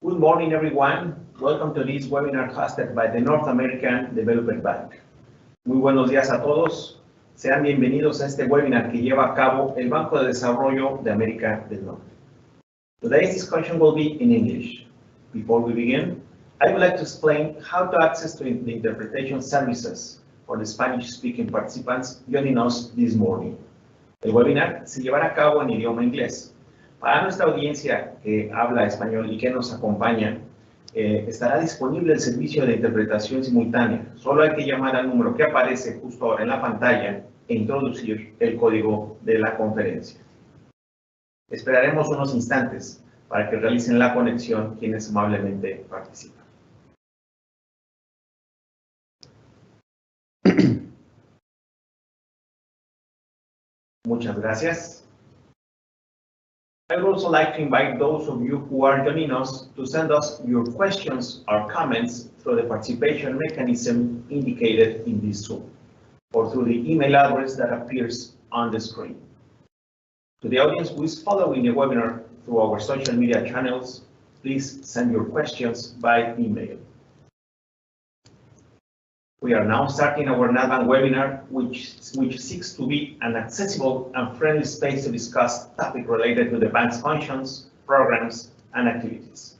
Good morning, everyone. Welcome to this webinar hosted by the North American Development Bank. Muy buenos días a todos. Sean bienvenidos a este webinar que lleva a cabo el Banco de Desarrollo de América del Norte. Today's discussion will be in English. Before we begin, I would like to explain how to access the interpretation services for the Spanish-speaking participants joining us this morning. El webinar se llevará a cabo en idioma inglés. Para nuestra audiencia que habla español y que nos acompaña, estará disponible el servicio de interpretación simultánea. Solo hay que llamar al número que aparece justo ahora en la pantalla e introducir el código de la conferencia. Esperaremos unos instantes para que realicen la conexión quienes amablemente participan. Muchas gracias. I would also like to invite those of you who are joining us to send us your questions or comments through the participation mechanism indicated in this tool, or through the email address that appears on the screen. To the audience who is following the webinar through our social media channels, please send your questions by email. We are now starting our NADBank webinar, which seeks to be an accessible and friendly space to discuss topics related to the bank's functions, programs, and activities.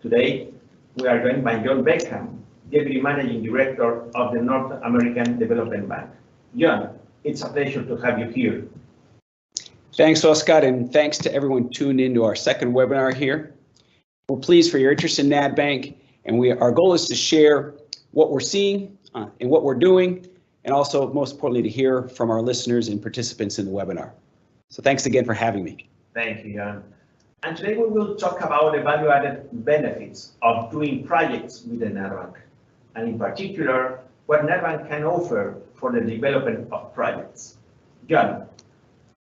Today, we are joined by John Beckham, Deputy Managing Director of the North American Development Bank. John, it's a pleasure to have you here. Thanks, Oscar, and thanks to everyone tuned into our second webinar here. We're pleased for your interest in NADBank, and our goal is to share what we're seeing and what we're doing, and also, most importantly, to hear from our listeners and participants in the webinar. So thanks again for having me. Thank you, Jan. And today we will talk about the value-added benefits of doing projects with the NADBank, and in particular, what NADBank can offer for the development of projects. John,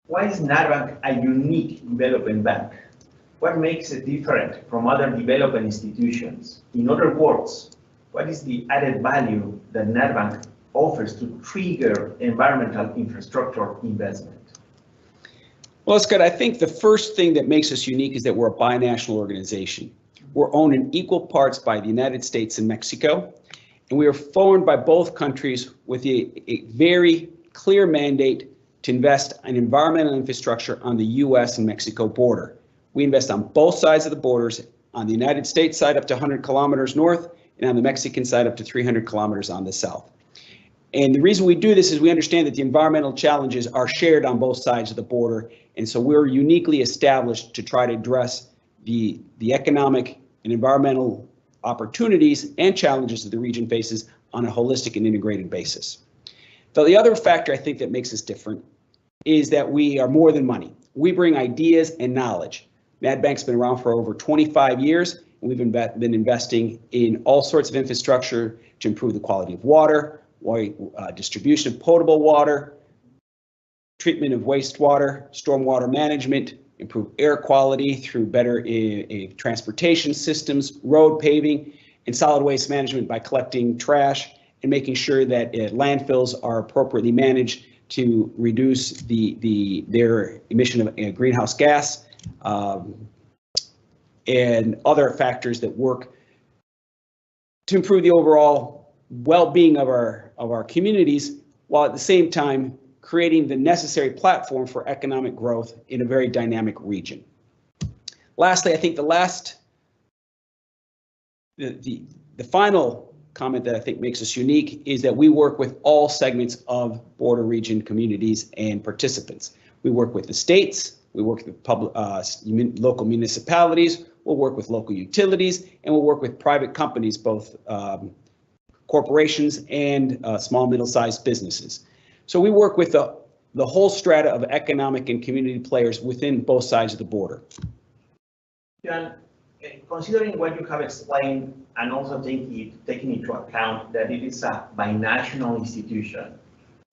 why is NADBank a unique development bank? What makes it different from other development institutions? In other words, what is the added value that NADBank offers to trigger environmental infrastructure investment? Well, Scott, I think the first thing that makes us unique is that we're a binational organization. We're owned in equal parts by the United States and Mexico, and we are formed by both countries with a very clear mandate to invest in environmental infrastructure on the US and Mexico border. We invest on both sides of the borders, on the United States side up to 100 kilometers north, and on the Mexican side up to 300 kilometers on the south. And the reason we do this is we understand that the environmental challenges are shared on both sides of the border, and so we're uniquely established to try to address the economic and environmental opportunities and challenges that the region faces on a holistic and integrated basis. So the other factor I think that makes us different is that we are more than money. We bring ideas and knowledge. NADBank's been around for over 25 years. We've been investing in all sorts of infrastructure to improve the quality of water, distribution of potable water, treatment of wastewater, stormwater management, improve air quality through better transportation systems, road paving, and solid waste management by collecting trash and making sure that landfills are appropriately managed to reduce their emission of greenhouse gas. And other factors that work to improve the overall well-being of our communities, while at the same time creating the necessary platform for economic growth in a very dynamic region. Lastly, I think the final comment that I think makes us unique is that we work with all segments of border region communities and participants. We work with the states, we work with local municipalities, we'll work with local utilities, and we'll work with private companies, both corporations and small, middle-sized businesses. So we work with the whole strata of economic and community players within both sides of the border. John, considering what you have explained and also taking into account that it is a binational institution,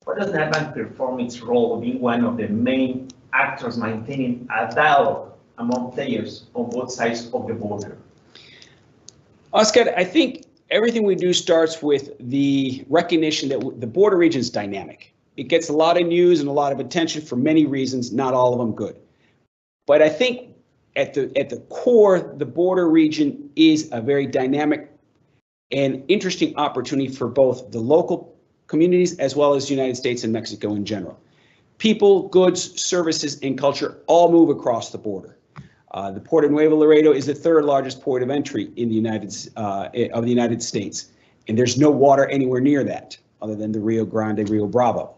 what does NADBank perform its role being one of the main actors maintaining a dialogue among players on both sides of the border? Oscar, I think everything we do starts with the recognition that the border region is dynamic. It gets a lot of news and a lot of attention for many reasons, not all of them good. But I think at the core, the border region is a very dynamic and interesting opportunity for both the local communities as well as the United States and Mexico in general. People, goods, services, and culture all move across the border. The Port of Nuevo Laredo is the third largest port of entry in the United States, and there's no water anywhere near that other than the Rio Grande, Rio Bravo.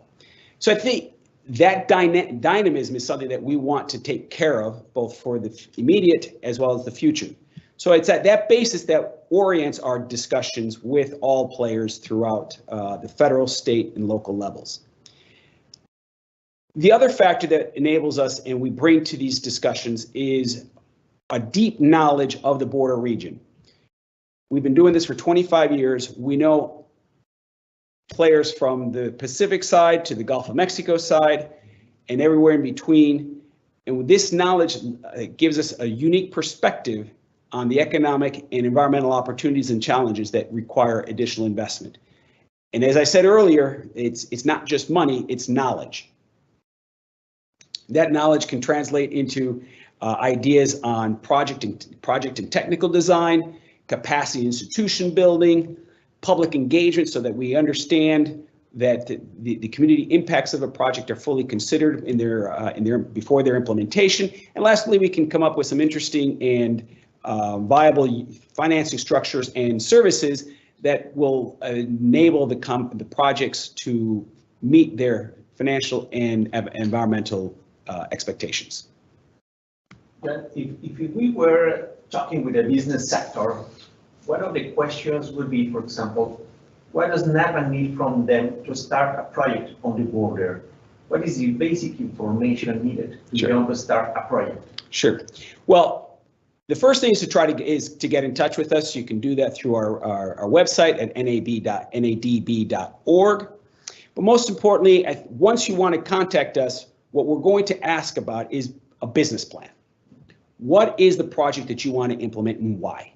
So I think that dynamism is something that we want to take care of, both for the immediate as well as the future. So it's at that basis that orients our discussions with all players throughout the federal, state, and local levels. The other factor that enables us and we bring to these discussions is a deep knowledge of the border region. We've been doing this for 25 years. We know players from the Pacific side to the Gulf of Mexico side and everywhere in between. And this knowledge gives us a unique perspective on the economic and environmental opportunities and challenges that require additional investment. And as I said earlier, it's not just money, it's knowledge. That knowledge can translate into ideas on project and technical design, capacity institution building, public engagement so that we understand that the community impacts of a project are fully considered before their implementation. And lastly, we can come up with some interesting and viable financing structures and services that will enable the projects to meet their financial and environmental expectations. If we were talking with the business sector, one of the questions would be, for example, what does NADBank need from them to start a project on the border? What is the basic information needed to be able to start a project? Sure. Well, the first thing is to get in touch with us. You can do that through our website at NADB.org. But most importantly, once you want to contact us, what we're going to ask about is a business plan. What is the project that you want to implement and why?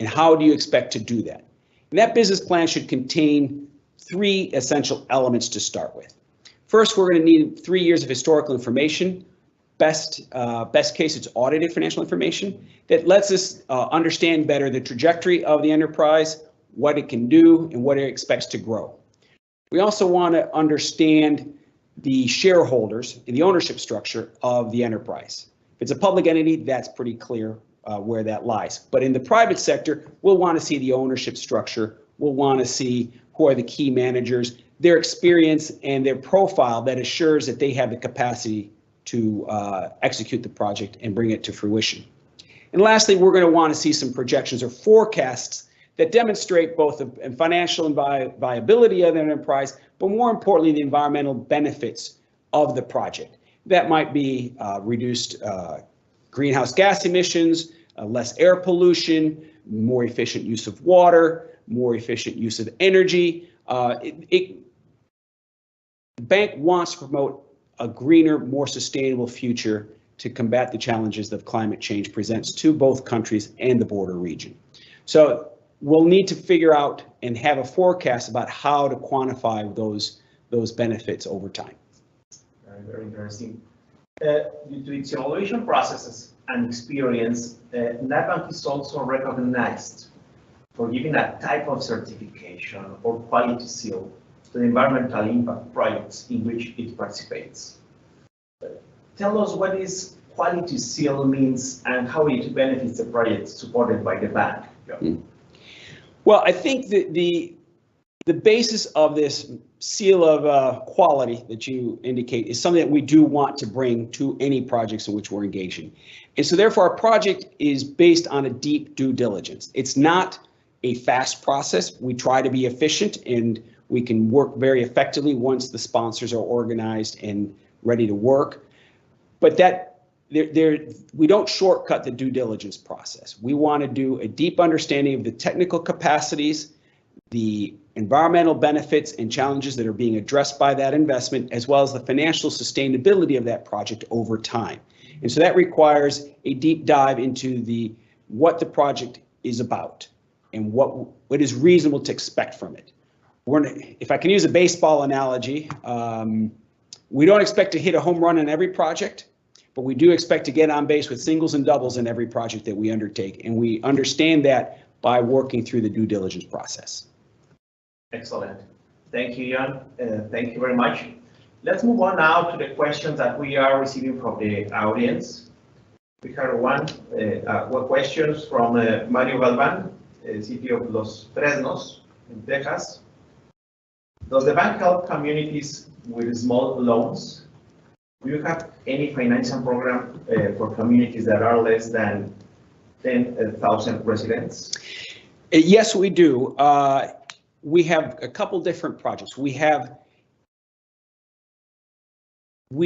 And how do you expect to do that? And that business plan should contain 3 essential elements to start with. First, we're going to need 3 years of historical information. Best case, it's audited financial information that lets us understand better the trajectory of the enterprise, what it can do, and what it expects to grow. We also want to understand the shareholders and the ownership structure of the enterprise. If it's a public entity, that's pretty clear where that lies. But in the private sector, we'll want to see the ownership structure. We'll want to see who are the key managers, their experience, and their profile that assures that they have the capacity to execute the project and bring it to fruition. And lastly, we're going to want to see some projections or forecasts that demonstrate both the financial and viability of the enterprise, but more importantly, the environmental benefits of the project. That might be reduced greenhouse gas emissions, less air pollution, more efficient use of water, more efficient use of energy. The bank wants to promote a greener, more sustainable future to combat the challenges that climate change presents to both countries and the border region. So we'll need to figure out and have a forecast about how to quantify those benefits over time. Very, very interesting. Due to its evaluation processes and experience, NADBank is also recognized for giving a type of certification or quality seal to the environmental impact projects in which it participates. Tell us what this quality seal means and how it benefits the projects supported by the bank. Well, I think that the basis of this seal of quality that you indicate is something that we do want to bring to any projects in which we're engaging. And so therefore our project is based on a deep due diligence. It's not a fast process. We try to be efficient and we can work very effectively once the sponsors are organized and ready to work. But we don't shortcut the due diligence process. We want to do a deep understanding of the technical capacities, the environmental benefits and challenges that are being addressed by that investment, as well as the financial sustainability of that project over time. And so that requires a deep dive into what the project is about and what is reasonable to expect from it. If I can use a baseball analogy, we don't expect to hit a home run on every project, but we do expect to get on base with singles and doubles in every project that we undertake, and we understand that by working through the due diligence process. Excellent. Thank you, Jan. Thank you very much. Let's move on now to the questions that we are receiving from the audience. We have one questions from Mario Galvan, City of Los Fresnos in Texas. Does the bank help communities with small loans? Do you have any financial program for communities that are less than 10,000 residents? Yes, we do. We have a couple different projects. We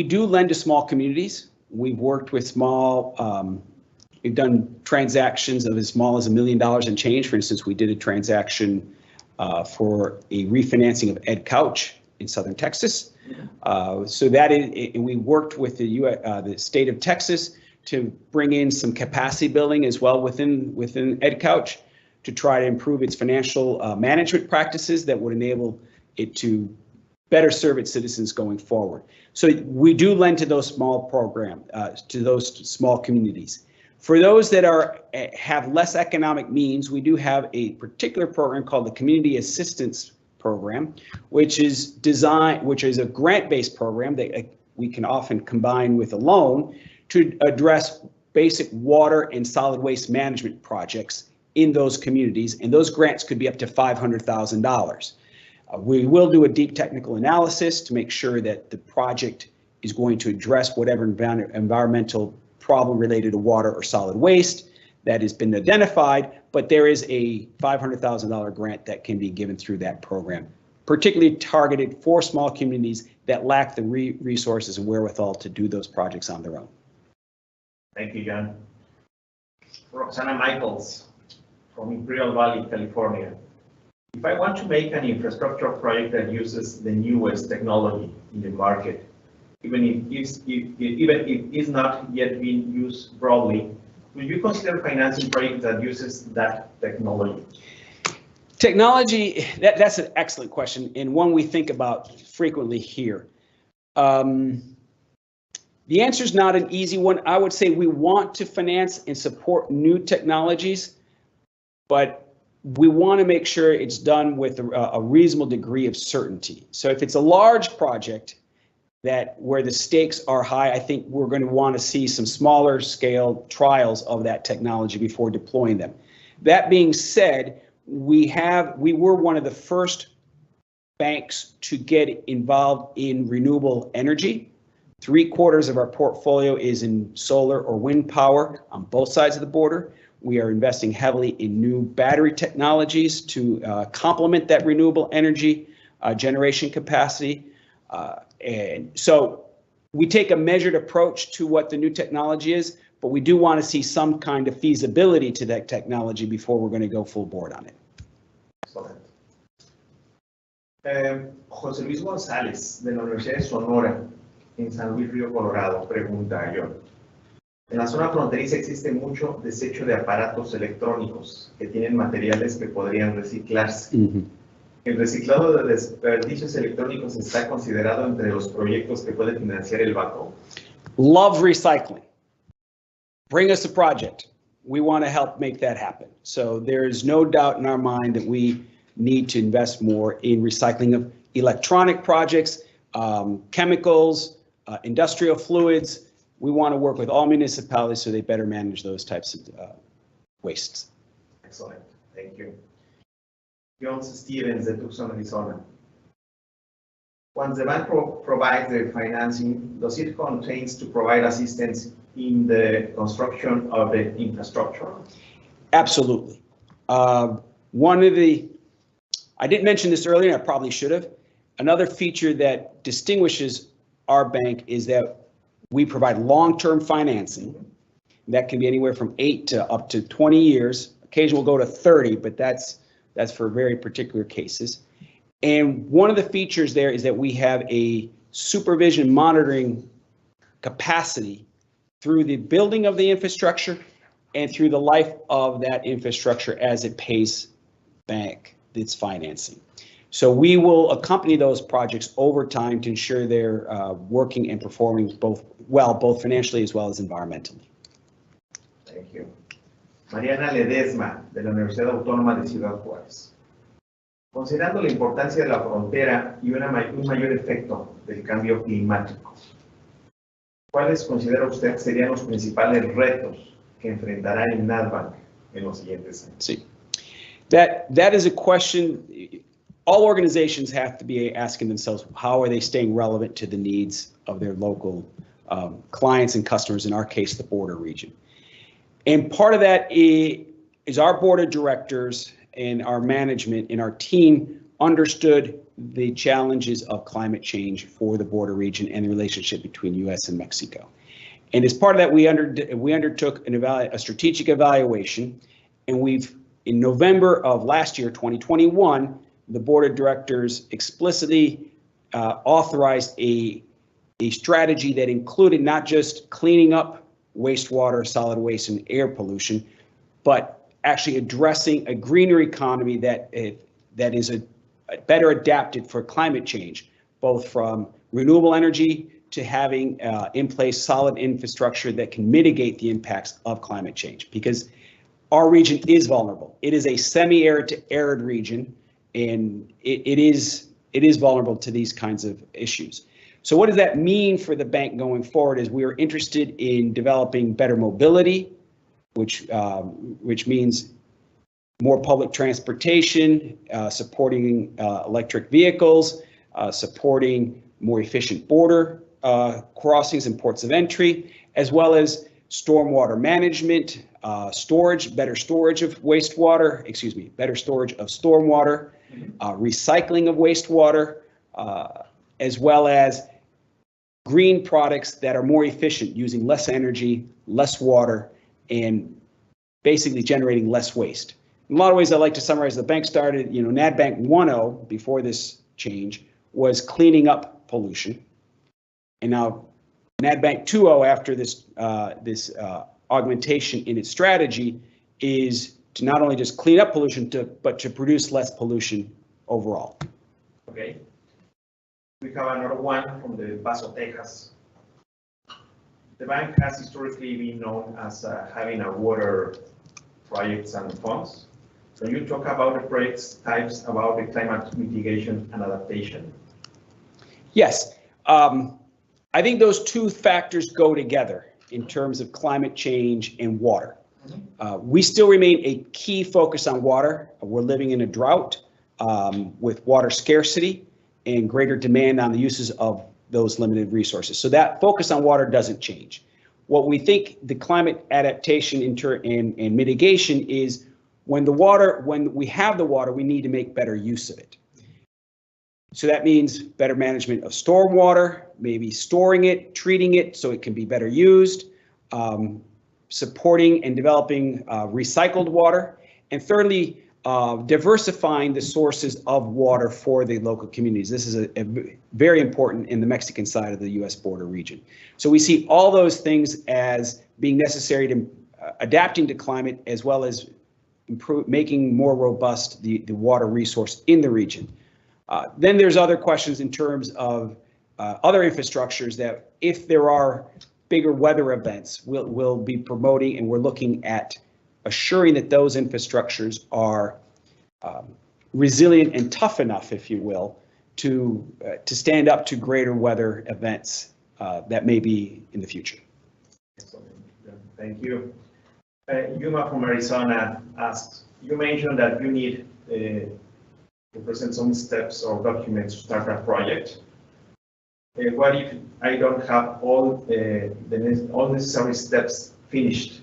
do lend to small communities. We've worked with we've done transactions of as small as $1 million and change. For instance, we did a transaction for a refinancing of Ed Couch in Southern Texas. So that is, we worked with the state of Texas to bring in some capacity building as well within Ed Couch to try to improve its financial management practices that would enable it to better serve its citizens going forward. So we do lend to those small to those small communities. For those that have less economic means, we do have a particular program called the Community Assistance Program, which is a grant-based program that we can often combine with a loan to address basic water and solid waste management projects in those communities, and those grants could be up to $500,000. We will do a deep technical analysis to make sure that the project is going to address whatever environmental problem related to water or solid waste that has been identified, but there is a $500,000 grant that can be given through that program, particularly targeted for small communities that lack the resources and wherewithal to do those projects on their own. Thank you, John. Roxana Michaels from Imperial Valley, California. If I want to make an infrastructure project that uses the newest technology in the market, even if it is not yet being used broadly, will you consider financing projects that uses that technology? Technology, that's an excellent question, and one we think about frequently here. The answer is not an easy one. I would say we want to finance and support new technologies, but we want to make sure it's done with a reasonable degree of certainty. So if it's a large project where the stakes are high, I think we're going to want to see some smaller scale trials of that technology before deploying them. That being said, we were one of the first banks to get involved in renewable energy. 3/4 of our portfolio is in solar or wind power on both sides of the border. We are investing heavily in new battery technologies to complement that renewable energy generation capacity. And so we take a measured approach to what the new technology is, but we do want to see some kind of feasibility to that technology before we're going to go full board on it. Excellent. José Luis González, de la Universidad de Sonora, en San Luis Río Colorado, pregunta yo. En la zona fronteriza existe mucho desecho de aparatos electrónicos que tienen materiales que podrían reciclarse. ¿El reciclado de desperdicios electrónicos está considerado entre los proyectos que puede financiar el banco? Love recycling. Bring us a project. We want to help make that happen. So there is no doubt in our mind that we need to invest more in recycling of electronic projects, chemicals, industrial fluids. We want to work with all municipalities so they better manage those types of wastes. Excellent. Thank you. Jones Stevens de Tucson, Arizona. Once the bank provides the financing, does it contains to provide assistance in the construction of the infrastructure? Absolutely. I didn't mention this earlier, I probably should have. Another feature that distinguishes our bank is that we provide long-term financing. That can be anywhere from 8 to up to 20 years. Occasionally we'll go to 30, but that's for very particular cases. And one of the features there is that we have a supervision monitoring capacity through the building of the infrastructure and through the life of that infrastructure as it pays back its financing. So we will accompany those projects over time to ensure they're working and performing both financially as well as environmentally. Thank you. Mariana Ledesma, de la Universidad Autónoma de Ciudad Juárez. Considerando la importancia de la frontera y un mayor efecto del cambio climático, ¿cuáles considera usted serían los principales retos que enfrentará el NADBank en los siguientes años? Sí. That is a question all organizations have to be asking themselves. How are they staying relevant to the needs of their local clients and customers, in our case, the border region? And part of that is our board of directors and our management and our team understood the challenges of climate change for the border region and the relationship between U.S. and Mexico. And as part of that, we undertook a strategic evaluation, and in November of last year, 2021, the board of directors explicitly authorized a strategy that included not just cleaning up wastewater, solid waste, and air pollution, but actually addressing a greener economy that is better adapted for climate change, both from renewable energy to having in place solid infrastructure that can mitigate the impacts of climate change. Because our region is vulnerable. It is a semi-arid to arid region, and it is vulnerable to these kinds of issues. So what does that mean for the bank going forward? Is we are interested in developing better mobility, which means more public transportation, supporting electric vehicles, supporting more efficient border crossings and ports of entry, as well as stormwater management, better storage of wastewater, better storage of stormwater, recycling of wastewater, as well as green products that are more efficient, using less energy, less water, and basically generating less waste. In a lot of ways, I like to summarize, the bank started, NADBank 1.0 before this change was cleaning up pollution. And now NADBank 2.0, after this augmentation in its strategy, is to not only just clean up pollution, but to produce less pollution overall. Okay. We have another one from the Paso, Texas. The bank has historically been known as having a water projects and funds. Can you talk about the projects types, about the climate mitigation and adaptation? Yes. I think those two factors go together in terms of climate change and water. We still remain a key focus on water. We're living in a drought with water scarcity and greater demand on the uses of those limited resources. So that focus on water doesn't change. What we think the climate adaptation and mitigation is, when we have the water, we need to make better use of it. So that means better management of stormwater, maybe storing it, treating it so it can be better used, supporting and developing recycled water, and thirdly, diversifying the sources of water for the local communities. This is very important in the Mexican side of the U.S. border region. So we see all those things as being necessary to adapting to climate, as well as making more robust the water resource in the region. Then there's other questions in terms of other infrastructures that, if there are bigger weather events, we'll be promoting, and we're looking at assuring that those infrastructures are resilient and tough enough, if you will, to stand up to greater weather events that may be in the future. Excellent. Thank you. Yuma from Arizona asks, you mentioned that you need to present some steps or documents to start a project. What if I don't have all necessary steps finished?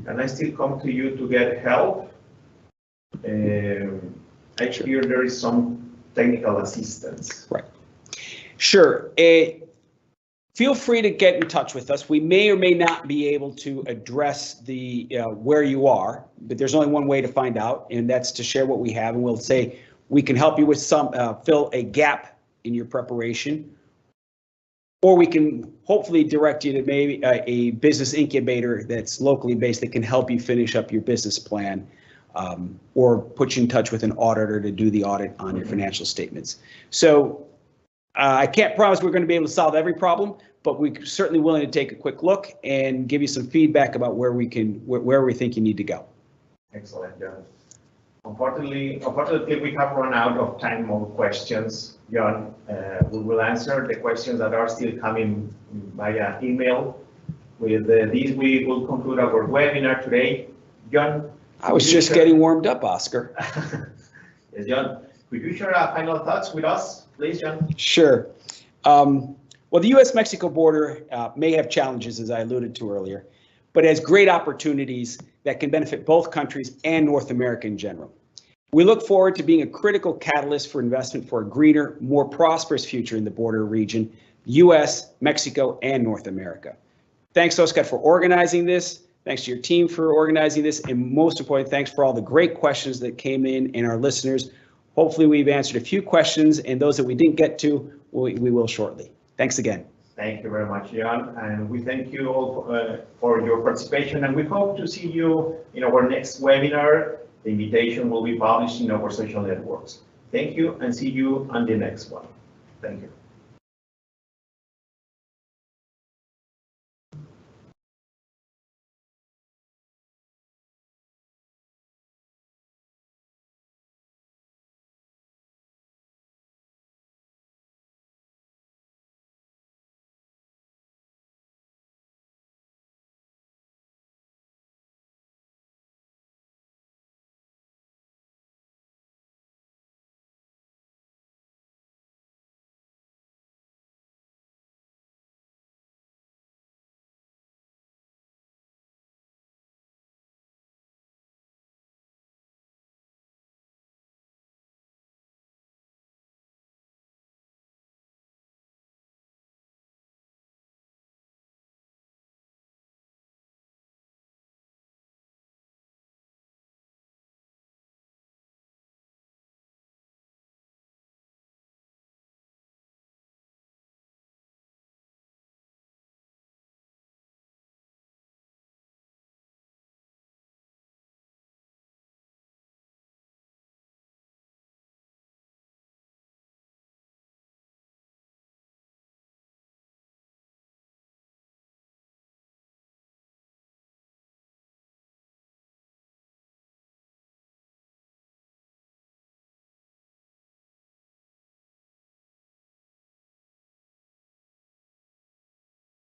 Can I still come to you to get help? I hear there is some technical assistance. Right. Sure. Feel free to get in touch with us. We may or may not be able to address the where you are, but there's only one way to find out, and that's to share what we have, and we'll say we can help you with some fill a gap in your preparation, or we can hopefully direct you to maybe a business incubator that's locally based that can help you finish up your business plan. or put you in touch with an auditor to do the audit on your financial statements. So I can't promise we're going to be able to solve every problem, but we're certainly willing to take a quick look and give you some feedback about where we think you need to go. Excellent, John. Unfortunately, we have run out of time on questions, John. We will answer the questions that are still coming via email. With these, we will conclude our webinar today. John? I was just getting warmed up, Oscar. Yes, John. Could you share final thoughts with us, please, John? Sure. Well, the U.S.-Mexico border may have challenges, as I alluded to earlier, but has great opportunities that can benefit both countries and North America in general. We look forward to being a critical catalyst for investment for a greener, more prosperous future in the border region, U.S., Mexico, and North America. Thanks, Oscar, for organizing this. Thanks to your team for organizing this. And most importantly, thanks for all the great questions that came in and our listeners. Hopefully, we've answered a few questions, and those that we didn't get to, we will shortly. Thanks again. Thank you very much, John. And we thank you all for your participation. And we hope to see you in our next webinar. The invitation will be published in our social networks. Thank you, and see you on the next one. Thank you.